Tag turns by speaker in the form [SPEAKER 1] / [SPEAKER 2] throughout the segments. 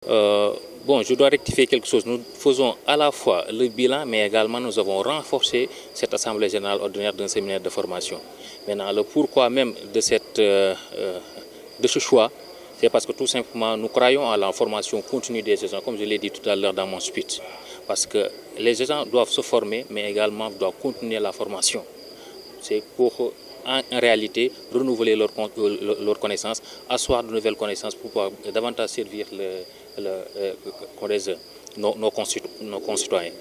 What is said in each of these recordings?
[SPEAKER 1] Bon, je dois rectifier quelque chose. Nous faisons à la fois le bilan, mais également nous avons renforcé cette Assemblée générale ordinaire d'un séminaire de formation. Maintenant, le pourquoi même de ce choix, c'est parce que tout simplement nous croyons à la formation continue des agents, comme je l'ai dit tout à l'heure dans mon speech. Parce que les agents doivent se former, mais également doivent continuer la formation. C'est pour en réalité renouveler leurs connaissances, asseoir de nouvelles connaissances pour pouvoir davantage servir nos concitoyens.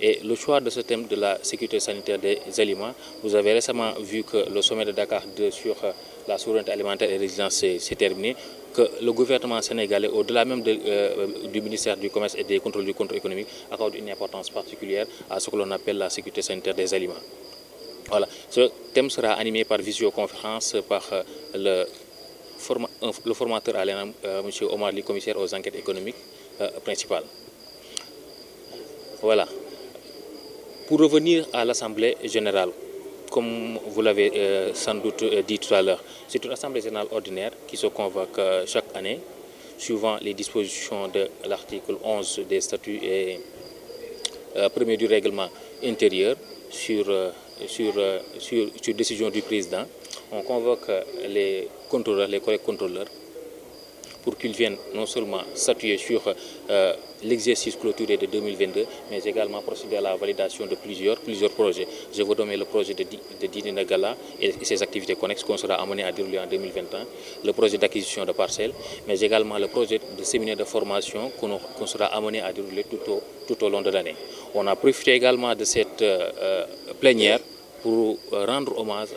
[SPEAKER 1] Et le choix de ce thème de la sécurité sanitaire des aliments, vous avez récemment vu que le sommet de Dakar sur la souveraineté alimentaire et résilience s'est terminé, que le gouvernement sénégalais, au-delà même du ministère du Commerce et du contrôle économique, accorde une importance particulière à ce que l'on appelle la sécurité sanitaire des aliments. Voilà. Ce thème sera animé par visioconférence par le formateur à l'ENAM, M. Omar Ly, commissaire aux enquêtes économiques principales. Voilà. Pour revenir à l'Assemblée générale, comme vous l'avez sans doute dit tout à l'heure, c'est une Assemblée générale ordinaire qui se convoque chaque année, suivant les dispositions de l'article 11 des statuts et premier du règlement intérieur sur décision du président. On convoque les contrôleurs, les collègues contrôleurs, pour qu'ils viennent non seulement statuer sur l'exercice clôturé de 2022, mais également procéder à la validation de plusieurs projets. Je vous donne le projet de Dîner de Gala et ses activités connexes qu'on sera amené à dérouler en 2021, le projet d'acquisition de parcelles, mais également le projet de séminaire de formation qu'on sera amené à dérouler tout au long de l'année. On a profité également de cette plénière pour rendre hommage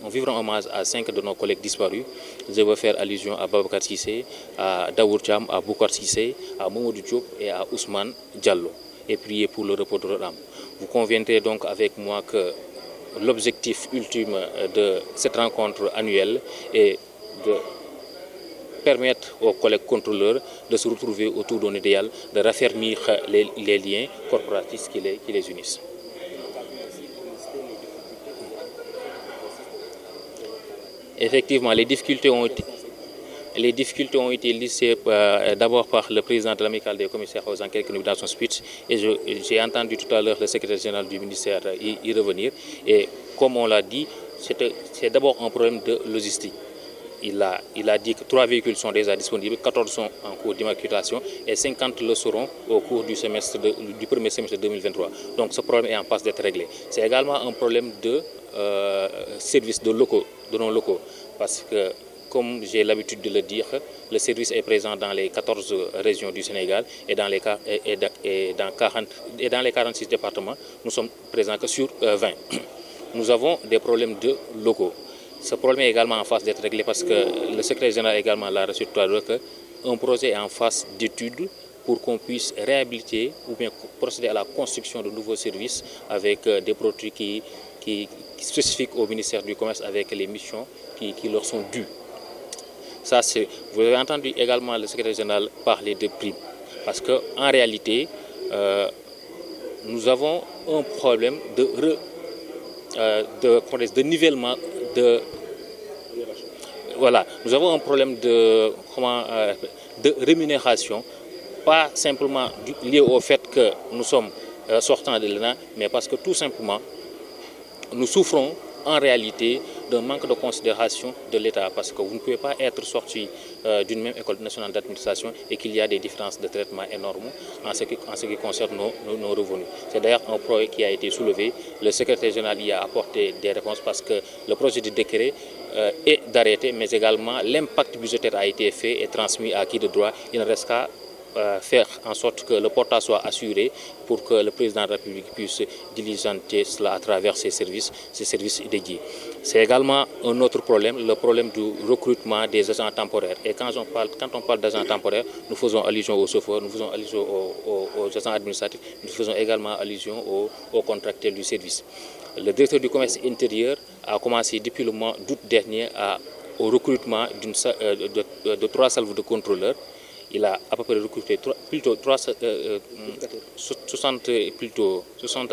[SPEAKER 1] un vibrant hommage à 5 de nos collègues disparus. Je veux faire allusion à Babacar Sissé, à Daour Cham, à Boukar Sissé, à Mamadou Diop et à Ousmane Diallo, et prier pour le repos de leur âme. Vous conviendrez donc avec moi que l'objectif ultime de cette rencontre annuelle est de permettre aux collègues contrôleurs de se retrouver autour d'un idéal, de raffermir les liens corporatistes qui les unissent. Effectivement, les difficultés ont été listées d'abord par le président de l'amicale des commissaires aux enquêtes économiques dans son speech, et j'ai entendu tout à l'heure le secrétaire général du ministère y revenir. Et comme on l'a dit, c'est d'abord un problème de logistique. Il a dit que 3 véhicules sont déjà disponibles, 14 sont en cours d'immatriculation et 50 le seront au cours du premier semestre 2023. Donc ce problème est en passe d'être réglé. C'est également un problème de service de nos locaux, parce que, comme j'ai l'habitude de le dire, le service est présent dans les 14 régions du Sénégal et dans les 46 départements. Nous sommes présents que sur 20. Nous avons des problèmes de locaux. Ce problème est également en phase d'être réglé parce que le secrétaire général également l'a reçu tout à l'heure, qu'un projet est en phase d'étude pour qu'on puisse réhabiliter ou bien procéder à la construction de nouveaux services avec des produits qui spécifiques au ministère du Commerce, avec les missions qui leur sont dues. Ça, vous avez entendu également le secrétaire général parler de primes, parce qu'en réalité, nous avons un problème de nivellement voilà, nous avons un problème de rémunération, pas simplement lié au fait que nous sommes sortants de l'ENA, mais parce que tout simplement nous souffrons en réalité d'un manque de considération de l'État, parce que vous ne pouvez pas être sorti d'une même école nationale d'administration et qu'il y a des différences de traitement énormes en ce qui concerne nos revenus. C'est d'ailleurs un projet qui a été soulevé. Le secrétaire général y a apporté des réponses, parce que le projet de décret est d'arrêter, mais également l'impact budgétaire a été fait et transmis à qui de droit. Il ne reste qu'à faire en sorte que le portage soit assuré pour que le président de la République puisse diligenter cela à travers ses services dédiés. C'est également un autre problème, le problème du recrutement des agents temporaires. Et quand on parle d'agents temporaires, nous faisons allusion aux chauffeurs, nous faisons allusion aux agents administratifs, nous faisons également allusion aux contractuels du service. Le directeur du commerce intérieur a commencé depuis le mois d'août dernier au recrutement de 3 salves de contrôleurs. Il a à peu près recruté 60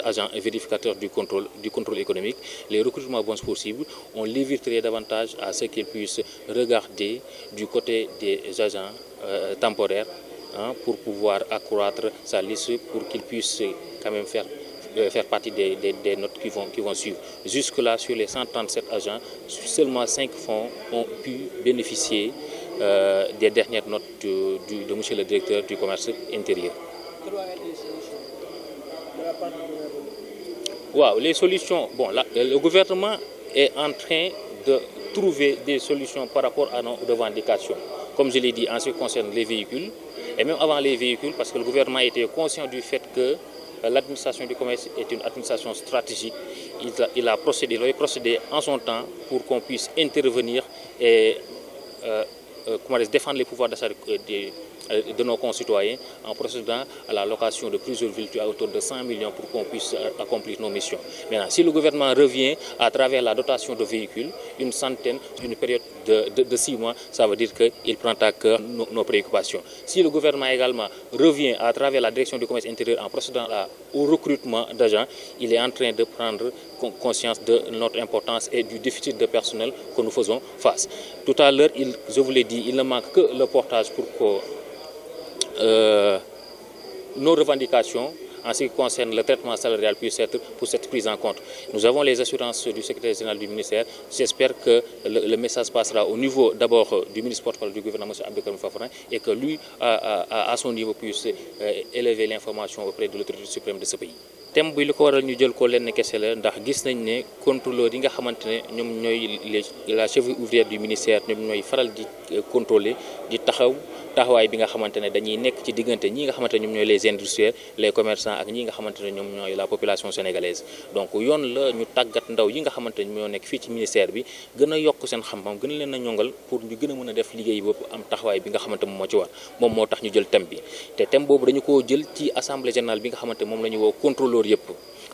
[SPEAKER 1] agents et vérificateurs du contrôle économique. Les recrutements bons possibles, on l'éviterait davantage à ce qu'ils puissent regarder du côté des agents temporaires pour pouvoir accroître sa liste pour qu'il puisse quand même faire partie des notes qui vont suivre. Jusque-là, sur les 137 agents, seulement 5 fonds ont pu bénéficier des dernières notes de monsieur le directeur du commerce intérieur. Wow, les solutions, bon, là, le gouvernement est en train de trouver des solutions par rapport à nos revendications. Comme je l'ai dit, en ce qui concerne les véhicules, et même avant les véhicules, parce que le gouvernement était conscient du fait que l'administration du commerce est une administration stratégique. Il a procédé en son temps pour qu'on puisse intervenir et défendre les pouvoirs d'achat de nos concitoyens en procédant à la location de plusieurs véhicules à hauteur de 100 millions pour qu'on puisse accomplir nos missions. Maintenant, si le gouvernement revient à travers la dotation de véhicules, une centaine, une période de 6 mois, ça veut dire qu'il prend à cœur nos préoccupations. Si le gouvernement également revient à travers la direction du commerce intérieur en procédant au recrutement d'agents, il est en train de prendre conscience de notre importance et du déficit de personnel que nous faisons face. Tout à l'heure, je vous l'ai dit, il ne manque que le portage pour que nos revendications en ce qui concerne le traitement salarial puissent être prises en compte. Nous avons les assurances du secrétaire général du ministère. J'espère que le message passera au niveau d'abord du ministre porte-parole du gouvernement, M. Abdou Karim Fofana, et que lui, à son niveau, puisse élever l'information auprès de l'autorité suprême de ce pays. thème bi li ko waral ñu jël ko lenn kese la ndax gis nañ ne contrôleur yi nga xamante ne ñoom ñooy la cheville ouvrière du ministère ñoom ñooy faral di contrôler di taxawaay bi nga xamante ne dañuy nekk ci diggante ñi nga xamante ne ñoom ñooy les industriels les commerçants ak ñi nga xamante ne ñoom ñooy la population sénégalaise. Donc yoon la ñu tàggat ndaw yi nga xamante ne ñoo nekk fii ci ministère bi gën a yokk seen xam-xam gën leen a ñongal pour ñu gën a mën a def liggéey bopp am taxawaay bi nga xamante moom moo ci war moom moo tax ñu jël thème bi te thème boobu dañu koo jël ci assemblée générale bi nga xamante moom la ñu woo contrôleur yëpp.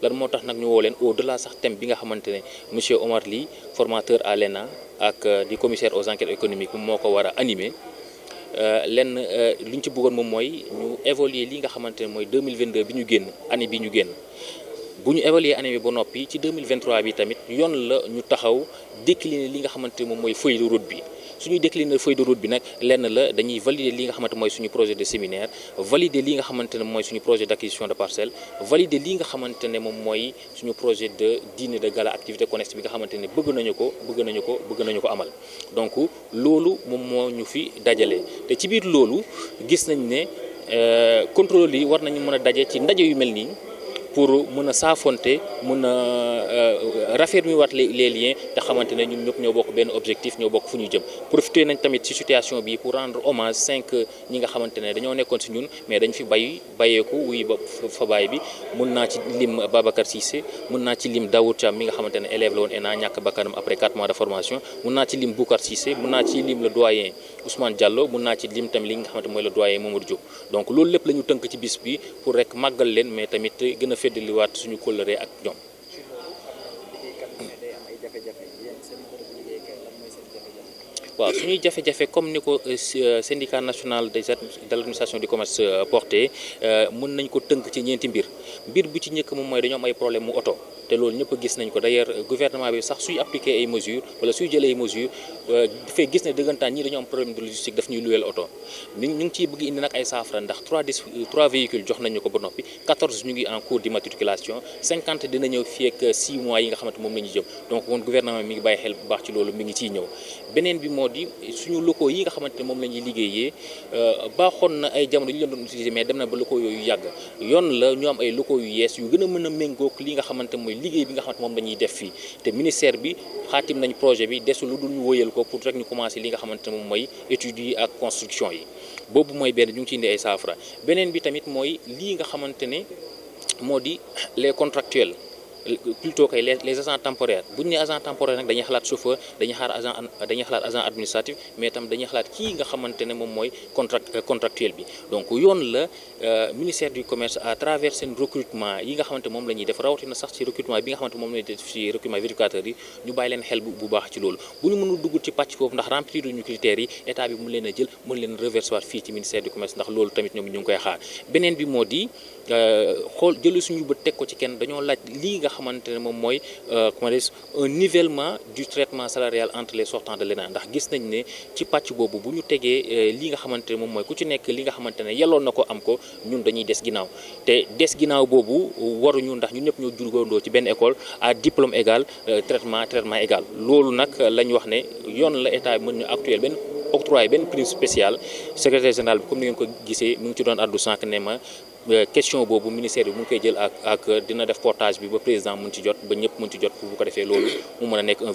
[SPEAKER 1] lan moo tax nag ñu woo leen au-delà sax thème bi nga xamante ne monsieur Omar Ly formateur à l'ENA ak di commissaire aux enquêtes économiques moo ko war a animer lenn lu ñu ci bëggoon moom mooy ñu évaluer li nga xamante ne mooy 2022 bi ñu génn année bi ñu génn bu ñu évaluer année bi ba noppi ci 2023 bi tamit yoon la ñu taxaw décliner li nga xamante ne moom mooy feuille de route bi suñuy décliner feuille de route bi nag lenn la dañuy valider li nga xamante mooy suñu projet de séminaire valider li nga xamante ne mooy suñu projet d'acquisition de parcelle valider li nga xamante ne moom mooy suñu projet de dîner de gala activité connexe bi nga xamante ne bëgg nañu ko amal donc loolu moom moo ñu fi dajale te ci biir loolu gis nañ ne contrôle yi war nañu mën a daje ci ndaje yu mel nii pour mën a saafonte mën a raffermir waat les liens te xamante ne ñun ñëpp ñoo bokk benn objectif ñoo bokk fu ñu jëm profité nañ tamit ci situation bi pour rendre hommage 5 ñi nga xamante ne dañoo nekkoon ci ñun mais dañ fi bàyyeeku wuy ba fa baay bi mun naa ci lim Babacar Cissé mun naa ci lim Daoud Thiam mi nga xamante ne élève la woon ENA ñàkk bakkanam après 4 mois de formation mun naa ci lim Boucar Cissé mun naa ci lim le doyen Ousmane Diallo mun naa ci lim tamit li nga xamante mooy le doyen Mamadou Diop donc loolu lépp la ñu tënk ci bis bi pour rek màggal leen mais tamit gën a feddaliwaat suñu kóllëre ak ñoom. waaw suñuy jafe-jafe comme ni ko syndicat national de l'administration du commerce porté mën nañ ko tënk ci ñeenti mbir bu ci njëkk moom mooy dañoo am ay problème mu oto te loolu ñëpp gis nañ ko d'ailleurs gouvernement bi sax suy appliquer ay mesures wala suy jëlee ay mesures dafay gis ne dëggantaan ñii dañoo am problème de logistique daf ñuy luweel oto ñu ngi ciy bëgg indi nag ay saafara ndax 3 véhicules jox nañu ko ba noppi 14 ñu ngi en cours d'immatriculation 50 dina ñëw fii ak 6 mois yi nga xamante moom la ñuy jëm donc kon gouvernement mi ngi bàyyi xel bu baax ci loolu mi ngi ciy ñëw beneen bi moo di suñu locaux yi nga xamante ne moom la ñuy liggéeyee baaxoon na ay jamono yu ñu leen doon utiliser mais dem na ba locaux yooyu yàgg yoon la ñu am ay locaux yu yees yu gën a mën a méngoog li nga xamante mooy liggéey bi nga xamante moom la ñuy def fii te ministère bi xaatim nañ projet bi desul lu dul ñu wóyal ko pour rek ñu commencer li nga xamante moom mooy études yi ak construction yi boobu mooy benn ñu ngi ci indi ay saafara beneen bi tamit mooy lii nga xamante ne moo di les contractuels plutôt que les agents temporaires bu ñu nee agent temporaire nag dañuy xalaat chauffeur dañuy xalaat agent administratif mais tam dañuy xalaat kii nga xamante ne moom mooy contractuel bi donc yoon la ministère du commerce à travers seen recrutement yi nga xamante moom la ñuy def rawatina sax ci recrutement bi nga xamante moom la ñuy def ci recrutement vérificateur yi ñu bàyyi leen xel bu baax ci loolu bu ñu mënul dugg ci pàcc foofu ndax remplir ñu critères yi état bi mën leen a jël mën leen reverser fii ci ministère du commerce ndax loolu tamit ñoom ñu ngi koy xaar beneen bi moo di xool jël suñu bët teg ko ci kenn dañoo laaj lii nga xamante ne moom mooy comment dire un nivellement du traitement salarial entre les sortants de l'ENA ndax gis nañ ne ci pàcc boobu bu ñu tegee li nga xamante ne moom mooy ku ci nekk li nga xamante ne yelloon na ko am ko ñun dañuy des ginnaaw te des ginnaaw boobu waruñu ndax ñun ñëpp ñoo jurgóondoo ci benn école à diplôme égal traitement égal loolu nag lañ wax ne yoon la état mën ñu actuel benn octroyé benn prime spéciale secrétaire général bi comme ni ngeen ko gisee mu ngi ci doon addu sànq ne ma question boobu ministère bi mu ngi koy jël ak dina def portage bi ba président mun ci jot ba ñëpp mun ci jot pour bu ko defee loolu mu mën a nekk un